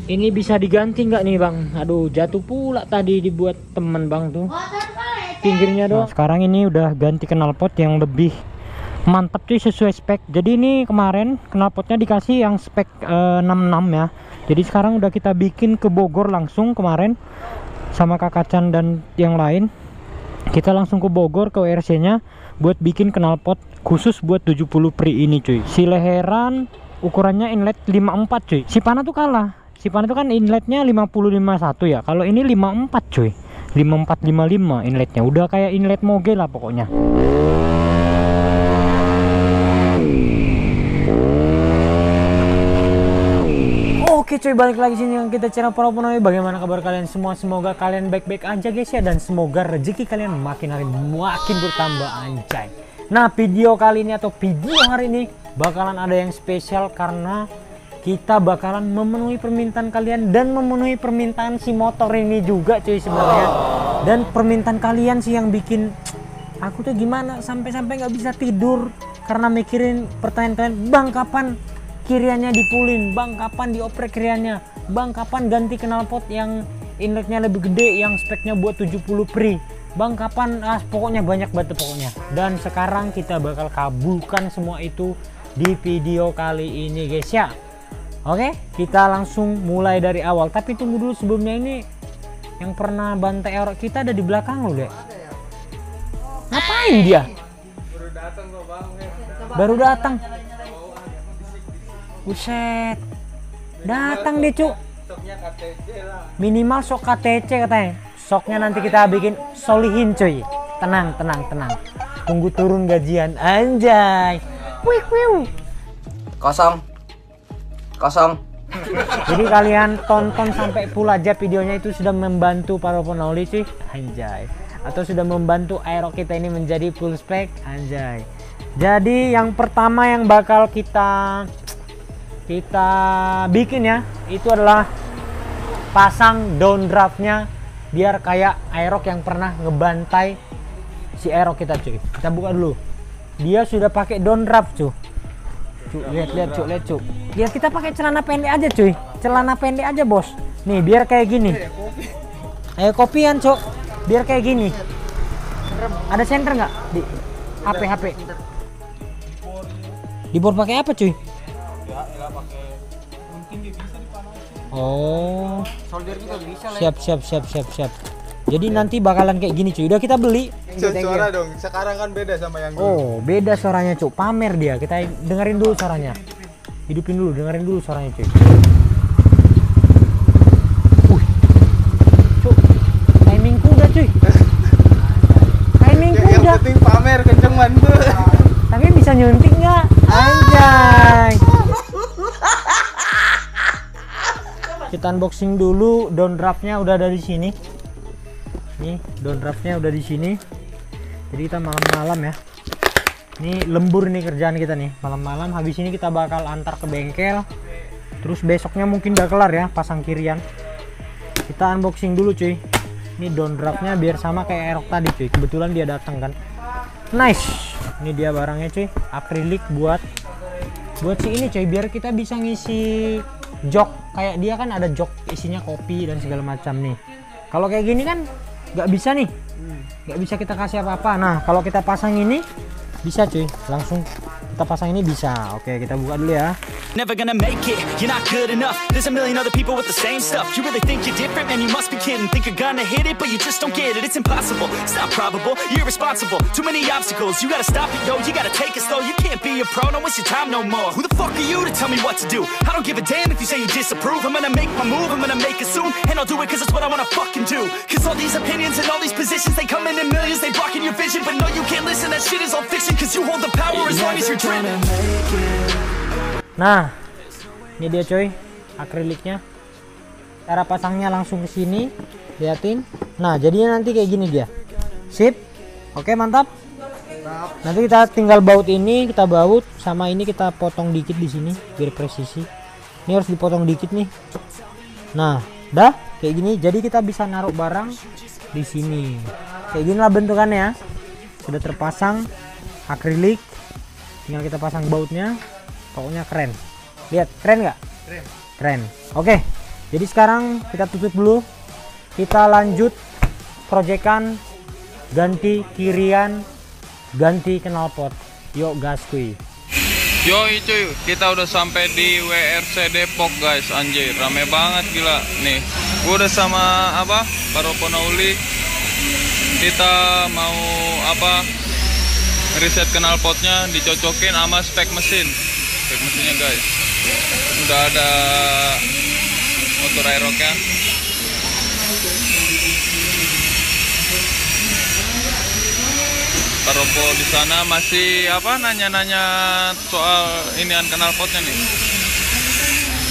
Ini bisa diganti nggak nih bang? Aduh jatuh pula tadi dibuat temen bang tuh pinggirnya doang. Nah, sekarang ini udah ganti knalpot yang lebih mantap sih sesuai spek. Jadi ini kemarin knalpotnya dikasih yang spek 66 ya. Jadi sekarang udah kita bikin ke Bogor langsung kemarin sama Kak Kacan dan yang lain. Kita langsung ke Bogor ke WRC nya buat bikin knalpot khusus buat 70 Pri ini cuy. Si leheran ukurannya inlet 54 cuy. Si Pana tuh kalah. Si Pana itu kan inletnya 5051 ya. Kalau ini 54 cuy. 5455 inletnya. Udah kayak inlet moge lah pokoknya. Oke cuy, balik lagi sini yang kita channel Para Penonton. Bagaimana kabar kalian semua? Semoga kalian baik-baik aja guys ya. Dan semoga rezeki kalian makin hari makin bertambah anjay. Nah video kali ini atau video hari ini bakalan ada yang spesial karena kita bakalan memenuhi permintaan kalian dan memenuhi permintaan si motor ini juga cuy sebenarnya. Dan permintaan kalian sih yang bikin aku tuh gimana sampai-sampai nggak bisa tidur karena mikirin pertanyaan kalian, bang kapan kiriannya dipulin, bang kapan dioprek kiriannya, bang kapan ganti knalpot yang inletnya lebih gede yang speknya buat 70 Pri, bang kapan, pokoknya banyak banget pokoknya. Dan sekarang kita bakal kabulkan semua itu di video kali ini guys ya. Oke, kita langsung mulai dari awal. Tapi tunggu dulu, sebelumnya ini yang pernah bantai erok kita ada di belakang lo deh. Ngapain dia? Baru datang kok bang. Baru datang. Buset. Datang deh cuk. Minimal sok KTC katanya. Soknya nanti kita bikin solihin cuy. Tenang. Tunggu turun gajian. Anjay. Wiu. Kosong. Jadi kalian tonton sampai full aja videonya, itu sudah membantu para penoli cuy, anjay. Atau sudah membantu aero kita ini menjadi full spec, anjay. Jadi yang pertama yang bakal kita bikin ya, itu adalah pasang downdraftnya biar kayak aerok yang pernah ngebantai si aerok kita cuy. Kita buka dulu. Dia sudah pakai downdraft cuy. Lihat cuk. Biar kita pakai celana pendek aja cuy. Celana pendek aja bos. Nih biar kayak gini. Ayo kopian cuk. Biar kayak gini. Ada senter nggak di HP? Dibor pakai apa cuy? Ya pakai. Mungkin dia bisa dipanasin. Oh. Solder juga bisa lah. Siap. Jadi nanti bakalan kayak gini cuy. Udah kita beli. Suara dong. Sekarang kan beda sama yang dulu. Oh, beda suaranya cuy. Pamer dia. Kita dengerin dulu suaranya. Hidupin dulu, dengerin dulu suaranya cuy. Cuy. Timing kuda cuy. Timing kuda. Yang penting pamer kenceng banget. Tapi bisa nyuntik nggak? Anjay. Kita unboxing dulu. Downdraftnya udah ada di sini. Nih downdraftnya udah di sini. Jadi kita malam-malam ya. Ini lembur nih kerjaan kita nih. Malam-malam habis ini kita bakal antar ke bengkel. Terus besoknya mungkin udah kelar ya pasang kirian. Kita unboxing dulu cuy. Ini downdraftnya biar sama kayak aerok tadi cuy. Kebetulan dia datang kan. Nice. Ini dia barangnya cuy. Akrilik buat si ini cuy. Biar kita bisa ngisi jok. Kayak dia kan ada jok isinya kopi dan segala macam nih. Kalau kayak gini kan nggak bisa nih, nggak bisa kita kasih apa-apa. Nah kalau kita pasang ini bisa cuy, langsung kita pasang ini bisa. Oke kita buka dulu ya. Never gonna make it, you're not good enough. There's a million other people with the same stuff. You really think you're different, man, you must be kidding. Think you're gonna hit it, but you just don't get it. It's impossible, it's not probable, you're irresponsible. Too many obstacles, you gotta stop it, yo. You gotta take it slow, you can't be a pro. Don't waste your time no more. Who the fuck are you to tell me what to do? I don't give a damn if you say you disapprove. I'm gonna make my move, I'm gonna make it soon. And I'll do it cause it's what I wanna fucking do. Cause all these opinions and all these positions, they come in millions, they blocking your vision. But no, you can't listen, that shit is all fiction. Cause you hold the power as long as you're dreaming. Nah, ini dia coy, akriliknya. Cara pasangnya langsung ke sini, liatin. Nah, jadinya nanti kayak gini dia. Sip. Oke, mantap. Nanti kita tinggal baut ini, kita baut sama ini kita potong dikit di sini biar presisi. Ini harus dipotong dikit nih. Nah, dah kayak gini. Jadi kita bisa naruh barang di sini. Kayak gini lah bentukannya. Sudah terpasang akrilik. Tinggal kita pasang bautnya. Pokoknya keren. Lihat, keren nggak? Keren. Oke, Jadi sekarang kita tutup dulu. Kita lanjut proyekan ganti kirian, ganti knalpot. Yuk gas kuy. Yoi cuy, kita udah sampai di WRC Depok guys, anjir, rame banget gila. Nih, gua udah sama Paropo Nauli. Kita mau reset knalpotnya, dicocokin sama spek mesinnya guys. Udah ada motor aeroknya. Paropo di sana masih nanya-nanya soal inian knalpotnya nih.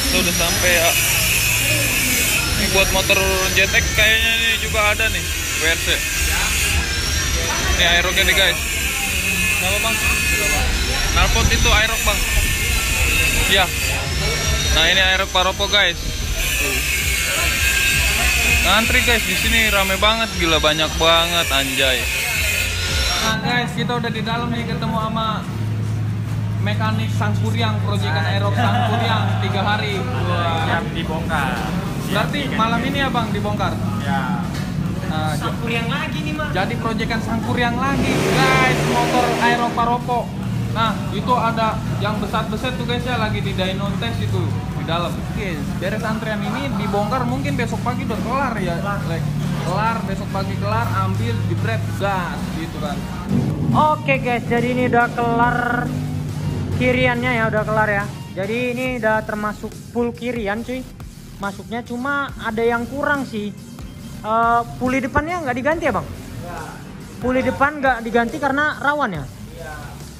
Itu udah sampai ya. Ini buat motor JTX kayaknya nih juga ada nih WRC. Ini aeroknya nih guys. Kenapa bang? Knalpot itu aerok bang. Iya. Nah ini aerok Paropo guys. Ngantri guys di sini rame banget gila, banyak banget anjay. Nah guys, kita udah di dalam nih, ketemu sama mekanik Sangkuriang, proyekan aerok Sangkuriang 3 hari. Siap dibongkar. Berarti malam ini ya bang dibongkar? Ya. Nah, Sangkuriang lagi nih mah. jadi proyekan Sangkuriang lagi guys, motor aerok Paropo. Nah itu ada yang besar-besar tuh guys ya, lagi di dyno test itu di dalam. Oke, beres antrian ini dibongkar, mungkin besok pagi udah kelar ya. Kelar, besok pagi kelar, ambil jebret gas gitu kan. Oke guys, jadi ini udah kelar kiriannya ya, udah kelar ya. Jadi ini udah termasuk full kirian cuy. Masuknya cuma ada yang kurang sih. Puli depannya nggak diganti ya bang? Puli depan nggak diganti karena rawan ya?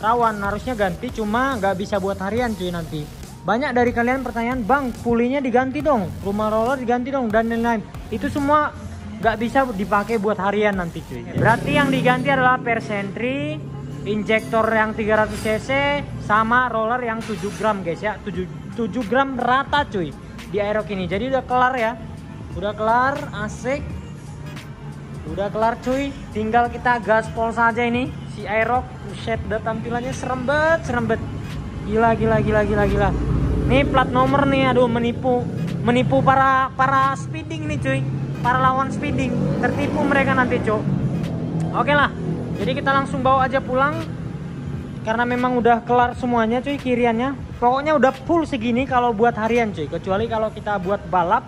Rawan, harusnya ganti, cuma nggak bisa buat harian cuy nanti. Banyak dari kalian pertanyaan, bang pulinya diganti dong, rumah roller diganti dong, dan lain-lain. Itu semua nggak bisa dipakai buat harian nanti cuy. Berarti yang diganti adalah persentri, injektor yang 300 cc, sama roller yang 7 gram guys ya. 7 gram rata cuy di aerok ini. Jadi udah kelar ya, udah kelar, asik, udah kelar cuy. Tinggal kita gaspol saja ini si aerok. Buset, udah tampilannya serem bet. Gila. Nih plat nomor nih, aduh, menipu para speeding nih cuy, para lawan speeding, tertipu mereka nanti cuy. Oke lah, jadi kita langsung bawa aja pulang karena memang udah kelar semuanya cuy kiriannya. Pokoknya udah full segini kalau buat harian cuy, kecuali kalau kita buat balap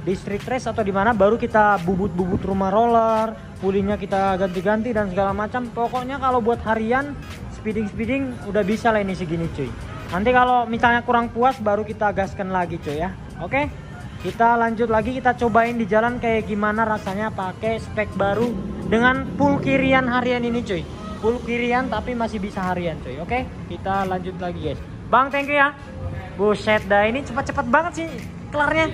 di street race atau di mana baru kita bubut rumah roller, pulinya kita ganti-ganti dan segala macam. Pokoknya kalau buat harian speeding udah bisa lah ini segini cuy. Nanti kalau misalnya kurang puas baru kita gaskan lagi cuy ya. Oke, kita lanjut lagi, kita cobain di jalan kayak gimana rasanya pakai spek baru dengan full kirian harian ini cuy. Full kirian tapi masih bisa harian cuy. Oke, kita lanjut lagi guys. Bang, thank you ya. Buset dah, ini cepat-cepat banget sih kelarnya.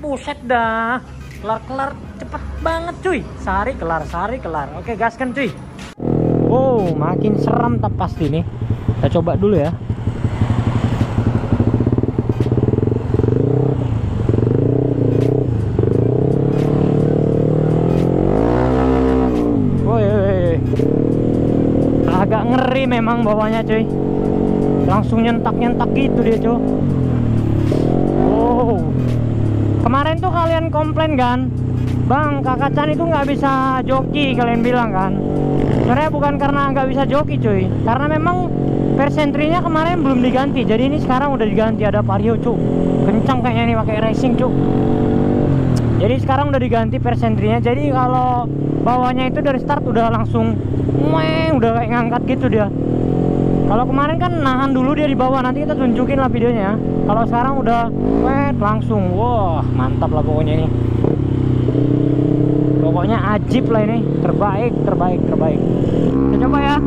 Buset dah, kelar cepet banget cuy. Sehari kelar. Oke, gaskan cuy. Wow, makin serem tak pasti nih. Kita coba dulu ya. Woi, agak ngeri memang bawahnya cuy. Langsung nyentak gitu dia cuy. Wow. Kemarin tuh kalian komplain kan, bang Kakak Chan itu nggak bisa joki, kalian bilang kan. Sebenarnya bukan karena nggak bisa joki cuy, karena memang persentrinya kemarin belum diganti. Jadi ini sekarang udah diganti, ada vario cuy, kencang kayaknya ini pakai racing cuy. Jadi sekarang udah diganti persentrinya. Jadi kalau bawahnya itu dari start udah langsung udah kayak ngangkat gitu dia. Kalau kemarin kan nahan dulu dia di bawah, nanti kita tunjukin lah videonya. Kalau sekarang udah langsung, wah mantap lah pokoknya ini. Pokoknya ajib lah ini, terbaik. Kita coba ya.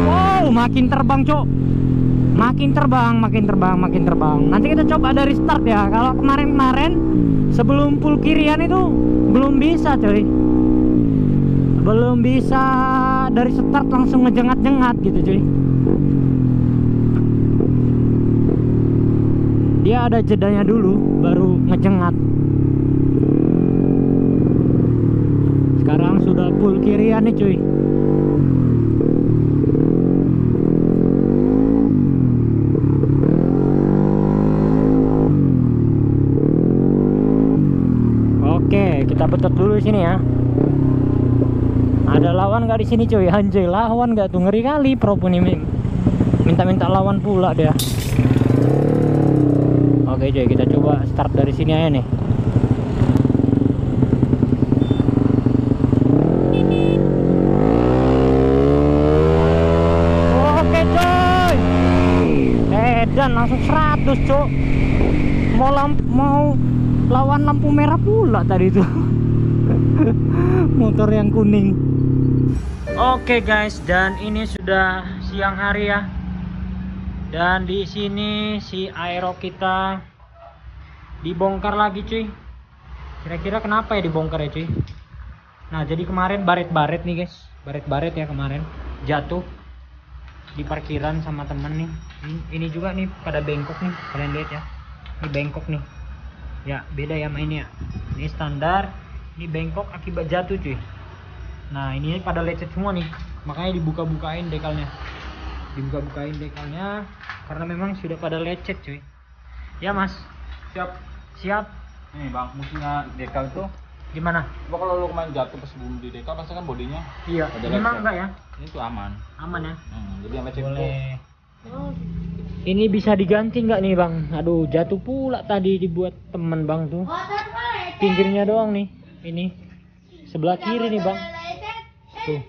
Wow, makin terbang cok, makin terbang. Nanti kita coba dari start ya. Kalau kemarin sebelum full kirian itu belum bisa coy, belum bisa dari start langsung ngejengat gitu cuy. Dia ada jedanya dulu baru ngejengat. Sekarang sudah full kirian nih cuy. Kita betot dulu sini ya. Ada lawan nggak di sini cuy? Anjay, lawan nggak tuh? Ngeri kali Propo nih, minta-minta lawan pula dia. Oke cuy, kita coba start dari sini aja nih. Oke coy, dan langsung 100 cok. Mau lawan lampu merah pula tadi tuh. Motor yang kuning. Oke guys, dan ini sudah siang hari ya. Dan di sini si aero kita dibongkar lagi cuy. Kira-kira kenapa ya dibongkar ya cuy? Nah, jadi kemarin baret-baret nih guys. Baret-baret ya kemarin jatuh di parkiran sama temen nih. Ini juga nih pada bengkok nih, kalian lihat ya. Ini bengkok nih. Ya, beda ya mainnya. Ini standar, ini bengkok akibat jatuh cuy. Nah, ini pada lecet semua nih. Makanya dibuka-bukain dekalnya. Dibuka-bukain dekalnya karena memang sudah pada lecet cuy. Ya mas, siap. Nih bang, musimnya dekal itu Gimana? coba kalau lu kemarin jatuh pas sebelum di dekal pasti kan bodinya Iya, ada memang lecet. enggak ya? Ini tuh aman. Aman ya? Jadi yang lecet itu Boleh. Ini bisa diganti nggak nih bang? Aduh, jatuh pula tadi dibuat temen bang tuh. Pinggirnya doang nih. Ini sebelah kiri nih bang. Tuh.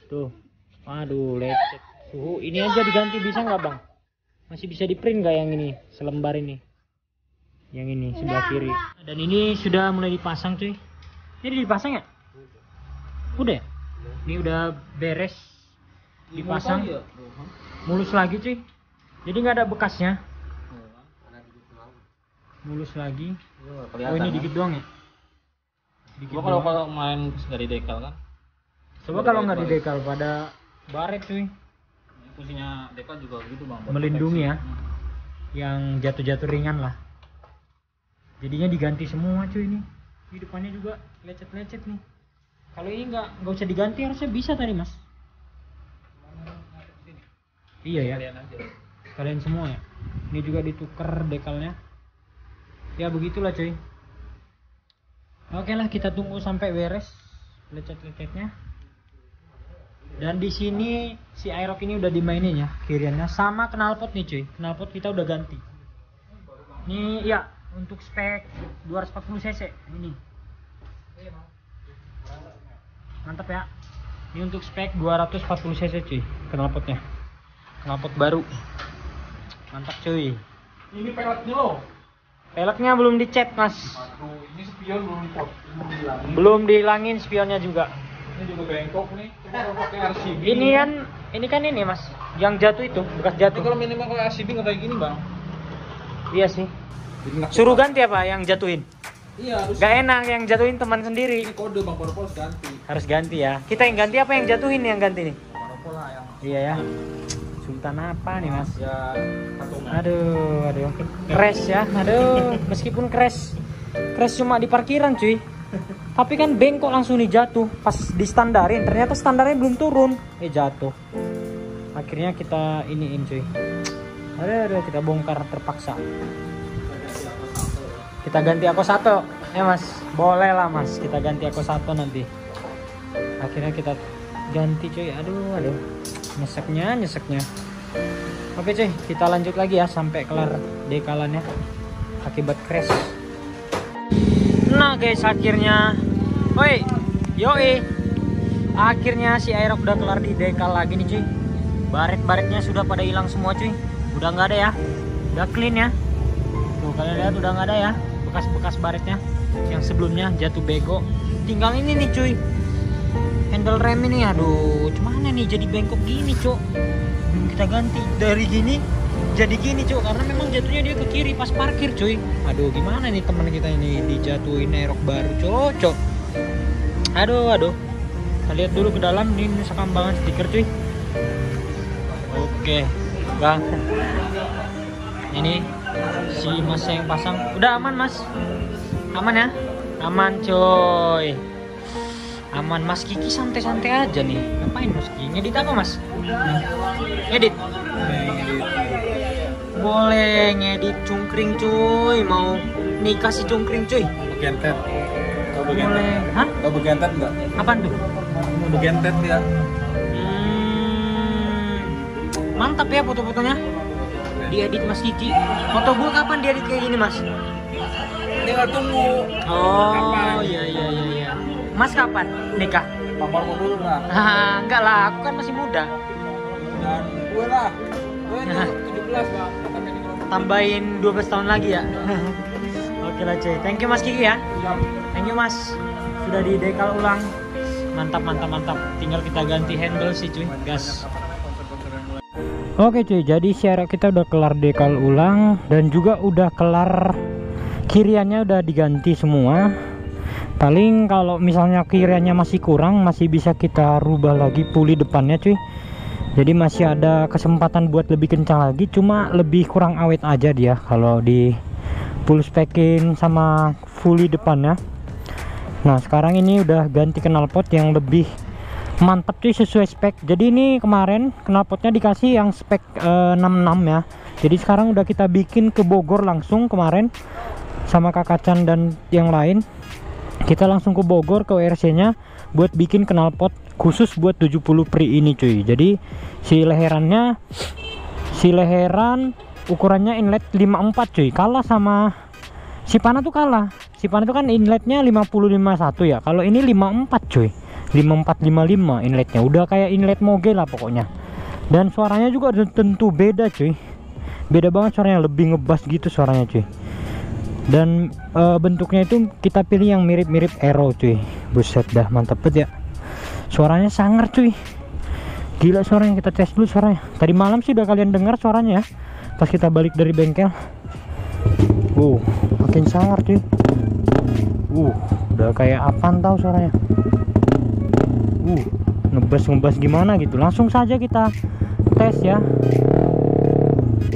Tuh. Aduh, lecet. Suhu ini aja diganti bisa nggak bang? Masih bisa di print nggak yang ini selembar ini? Yang ini sebelah kiri. Dan ini sudah mulai dipasang cuy. Ini dipasang ya? Udah ya? Ini udah beres dipasang. Mulus lagi cuy. Jadi nggak ada bekasnya. Mulus lagi. Oh ini dikit doang ya? Dikit Coba doang. kalau main dari dekal kan. Coba kalau nggak di dekal pada baret cuy. Fungsinya dekal juga gitu bang. buat Melindungi ya. proteksi. Yang jatuh-jatuh ringan lah. Jadinya diganti semua cuy ini. Di depannya juga lecet-lecet nih. Kalau ini nggak usah diganti harusnya bisa tadi mas. Iya ya. Kalian aja. Kalian semua ya. Ini juga ditukar dekalnya. Ya begitulah cuy. Oke lah, kita tunggu sampai beres lecet-lecetnya. Dan di sini si Aerox ini udah dimainin ya kiriannya sama knalpot nih cuy. Knalpot kita udah ganti. Ini ya untuk spek 240 cc ini. Mantap ya. Ini untuk spek 240 cc cuy knalpotnya. Knalpot baru. Mantap cuy. Ini peleknya loh. Peleknya belum dicat mas. Aduh, ini spion belum dipot. Belum dihilangin spionnya juga. Ini juga bengkok nih. Coba pakai RCB. Ini kan ini mas, yang jatuh itu bekas Ini jatuh. kalau minimal kalau RCB nggak kayak gini bang. Iya sih. Jadi nggak Suruh cepat. ganti apa yang jatuhin? Iya harus. Gak enak yang jatuhin teman sendiri. Ini kode bang Parpol harus ganti. Harus ganti ya. Kita yang ganti apa yang jatuhin yang ganti nih? Parpol lah yang Iya ya. Sultan apa nih mas? ya patungan. Aduh. Crash ya. Aduh. Meskipun crash cuma di parkiran cuy. Tapi kan bengkok langsung nih jatuh. Pas distandarin, ternyata standarnya belum turun. Jatuh. Akhirnya kita iniin cuy. Aduh, kita bongkar terpaksa. Kita ganti Ako 1 ya mas. Boleh lah mas, kita ganti Ako 1 nanti. Akhirnya kita ganti cuy. Aduh. Nyeseknya. Oke cuy, kita lanjut lagi ya sampai kelar dekalannya akibat crash. Nah guys, akhirnya akhirnya si Aerox udah kelar di dekal lagi nih cuy. Baret-baretnya sudah pada hilang semua cuy. Udah nggak ada ya. Udah clean ya. Tuh kalian lihat udah nggak ada ya bekas-bekas baretnya yang sebelumnya jatuh bego. Tinggal ini nih cuy, handle rem ini. Aduh, cuman nih jadi bengkok gini cok. Belum kita ganti. Dari gini jadi gini cok, karena memang jatuhnya dia ke kiri pas parkir cuy. Aduh, gimana nih teman kita ini dijatuhin Aerox baru cocok. Aduh. Kita lihat dulu ke dalam. Ini misalkan banget stiker cuy. Oke bang, ini si mas yang pasang udah aman mas. Aman ya, aman coy. Aman. Mas Kiki santai-santai aja nih. Ngapain mas Kiki? Ngedit apa mas? Ngedit? Boleh ngedit cungkring cuy. Mau nikah si cungkring cuy. Gentet. mulai. Hah? Tau begentet nggak? Apaan tuh? Begentet ya. Mantap ya foto-fotonya. Diedit Mas Kiki. Foto gua kapan diedit kayak gini, Mas? Tinggal tunggu. Oh, iya. Mas kapan nikah? Pampar mau dulu lah. Enggak lah, aku kan masih muda. Dan gue lah. Gue 17 Bang. Tambahin 12 tahun lagi ya. Oke lah cuy. Thank you Mas Kiki ya. Thank you Mas. Sudah di dekal ulang. Mantap. Tinggal kita ganti handle sih cuy. Gas. Oke cuy, jadi share kita udah kelar dekal ulang dan juga udah kelar kiriannya udah diganti semua. Paling kalau misalnya kiriannya masih kurang, masih bisa kita rubah lagi puli depannya cuy. Jadi masih ada kesempatan buat lebih kencang lagi, cuma lebih kurang awet aja dia kalau di full spekin sama fully depannya. Nah sekarang ini udah ganti knalpot yang lebih mantap cuy, sesuai spek. Jadi ini kemarin knalpotnya dikasih yang spek 66 ya. Jadi sekarang udah kita bikin ke Bogor langsung kemarin sama Kak Kacan dan yang lain. Kita langsung ke Bogor ke WRC nya buat bikin knalpot khusus buat 70 Pri ini cuy. Jadi si leheran ukurannya inlet 54 cuy. Kalah sama si Pana tuh kalah. Si Pana tuh kan inletnya 50-51 ya. Kalau ini 54 cuy. 5455 inletnya, udah kayak inlet moge lah pokoknya. Dan suaranya juga tentu beda cuy, beda banget suaranya, lebih ngebas gitu suaranya cuy. Dan bentuknya itu kita pilih yang mirip-mirip Aero cuy. Buset dah mantep banget ya, suaranya sangar cuy, gila suaranya. Kita tes dulu suaranya. Tadi malam sih udah kalian dengar suaranya ya pas kita balik dari bengkel. Makin sangar cuy. Udah kayak apaan tahu suaranya. Ngebas gimana gitu. Langsung saja kita tes ya.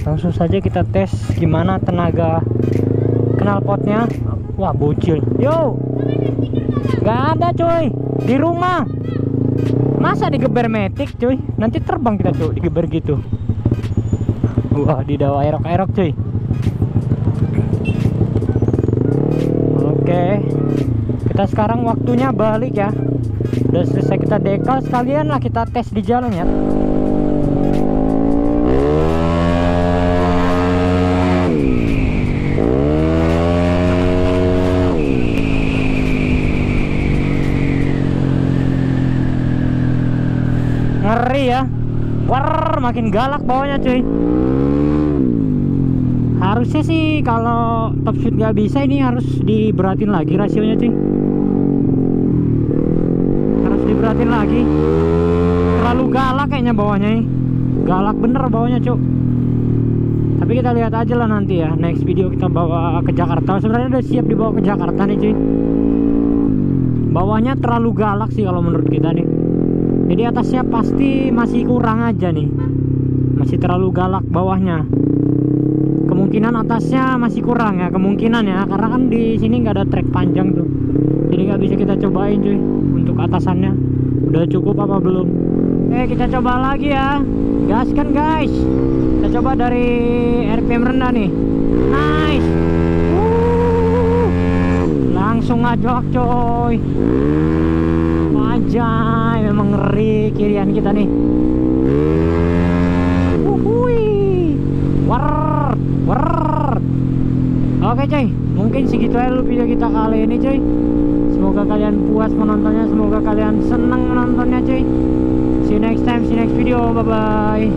Langsung saja kita tes gimana tenaga knalpotnya. Wah bocil. Yo, gak ada coy di rumah. Masa digeber metik cuy, nanti terbang kita cuy digeber gitu. Wah di dawa erok-erok cuy. Oke, kita sekarang waktunya balik ya. Udah selesai kita dekal, sekalian lah kita tes di jalan ya. Ngeri ya. Makin galak bawahnya cuy. Harusnya sih kalau top speed gak bisa, ini harus diberatin lagi rasionya cuy. Diberatin lagi, terlalu galak kayaknya bawahnya nih. Galak bener bawahnya cuk. Tapi kita lihat aja lah nanti ya, next video kita bawa ke Jakarta. Sebenarnya udah siap dibawa ke Jakarta nih cuy. Bawahnya terlalu galak sih kalau menurut kita nih. Jadi atasnya pasti masih kurang aja nih, masih terlalu galak bawahnya. Kemungkinan atasnya masih kurang ya, kemungkinan ya, karena kan di sini nggak ada trek panjang tuh. Jadi nggak bisa kita cobain cuy untuk atasannya. Udah cukup apa belum? Kita coba lagi ya. Gaskan guys. Kita coba dari RPM rendah nih. Nice. Langsung ngajak coy. Anjay, memang ngeri kirian kita nih. Oke coy, mungkin segitu aja dulu video kita kali ini coy. Semoga kalian puas menontonnya, semoga kalian senang menontonnya cuy. See you next time, see you next video, bye bye.